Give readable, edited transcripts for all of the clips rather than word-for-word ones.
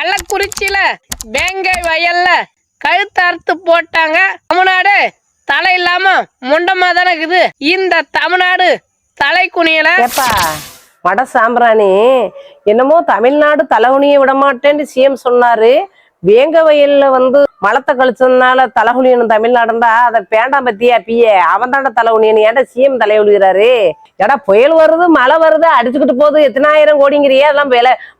கள்ளக்குறிச்சியில வேங்கை வயல்ல கழுத்து அறுத்து போட்டாங்க. தமிழ்நாடு தலை இல்லாம முண்டமா தானே இருக்குது. இந்த தமிழ்நாடு தலை குனியல. வட சாம்பிராணி என்னமோ தமிழ்நாடு தலைகுனிய விட மாட்டேன்னு சிஎம் சொன்னாரு. வேங்க வயல்ல மலத்தை கழிச்சதுனால தலைகுனியணும் தமிழ்நாடுண்டா அதை பேண்டாம் பத்தியா பிய அவன் தாண்ட தலைகுனியணும். ஏன்டா சிஎம் தலைகுலிகிறாரு? ஏடா புயல் வருது மழை வருது அடிச்சுக்கிட்டு போகுது எத்தனாயிரம் கோடிங்கிறியா? எல்லாம்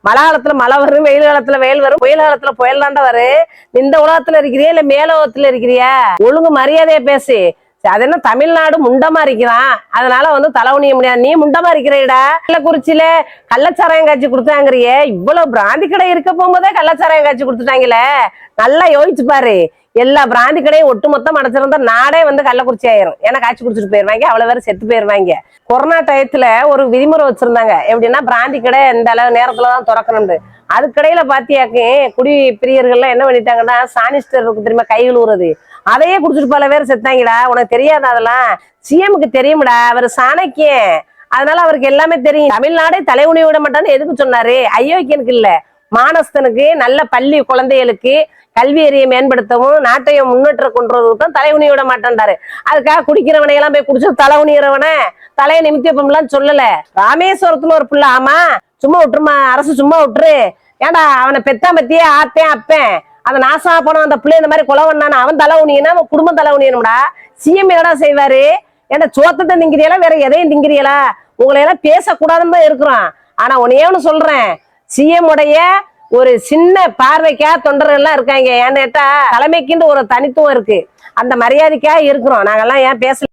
மழை காலத்துல மழை வரும், வெயில் காலத்துல வெயில் வரும், புயல் காலத்துல புயல் தாண்டா வரும். இந்த உலகத்துல இருக்கிறியா இல்ல மேல உலகத்துல இருக்கிறியா? ஒழுங்கு மரியாதையா பேசு. அது என்ன தமிழ்நாடு முண்டமா இருக்கிறான், அதனால தலைவணிய முடியாது. நீ முண்டமா இருக்கிறடா. கள்ளக்குறிச்சியில கள்ளச்சாராயம் காய்ச்சி கொடுத்தாங்கிறிய. இவ்வளவு பிராந்தி கடை இருக்க போகும்போதே கள்ளச்சாராயம் காய்ச்சி கொடுத்துட்டாங்களே. நல்லா யோசிச்சு பாரு. எல்லா பிராந்தி கடையும் ஒட்டு மொத்தம் அடைச்சிருந்தா நாடே கள்ளக்குறிச்சி ஆயிரும். ஏன்னா காய்ச்சி குடிச்சிட்டு போயிருவாங்க, அவ்வளவு பேர் செத்து போயிருவாங்க. கொரோனா டயத்துல ஒரு விதிமுறை வச்சிருந்தாங்க. எப்படின்னா பிராந்தி கடை இந்த அளவு நேரத்துலதான் திறக்கணும்னு. அதுக்கடையில பாத்தியாக்கு குடி பிரியர்கள்லாம் என்ன பண்ணிட்டாங்கன்னா சானிஸ்டர் இருக்கு தெரியுமா, கை கழுவுறது, அதையே குடிச்சிட்டு பல பேர் செத்தாங்கடா. உனக்கு தெரியாது அதெல்லாம்? சிஎம்க்கு தெரியும்டா, அவர் சாணக்கியன், அதனால அவருக்கு எல்லாமே தெரியும். தமிழ்நாடே தலைகுனி விட மாட்டான்னு எதுக்கு சொன்னாரு? அயோக்கியனுக்கு இல்ல, மானஸ்தனுக்கு, நல்ல பள்ளி குழந்தைகளுக்கு கல்வி அறியை மேம்படுத்தவும் நாட்டையும் முன்னேற்ற கொண்டுறதுக்கு தான் தலைகுனி விட மாட்டேன்டாரு. அதுக்காக குடிக்கிறவனை எல்லாம் போய் குடிச்சு தலைகுனிறவன தலையை நிமித்தியப்பம்லாம் சொல்லல. ராமேஸ்வரத்துல ஒரு பிள்ளை, ஆமா சும்மா விட்டுருமா, அரசு சும்மா விட்டுரு. ஏன்டா அவனை பெத்தா பத்தியே ஆத்தேன் அப்பேன் அந்த நாசா போன அந்த பிள்ளை இந்த மாதிரி கொலை பண்ணான அவன் தலை உனியனா அவன் குடும்பம் தலை உனியணும்டா. சிஎம் என்னடா செய்வாரு? ஏன்டா சோத்தத்தை திங்கிறியலா வேற எதையும் திங்கிறியலா? உங்களை எல்லாம் பேசக்கூடாதுன்னு தான் இருக்கிறோம். ஆனா உன்னையேன்னு சொல்றேன், சிஎம் உடைய ஒரு சின்ன பார்வைக்கா தொண்டர்கள் எல்லாம் இருக்காங்க. ஏன்னு கேட்டா தலைமைக்குன்னு ஒரு தனித்துவம் இருக்கு, அந்த மரியாதைக்கா இருக்கிறோம் நாங்கெல்லாம். ஏன் பேசல?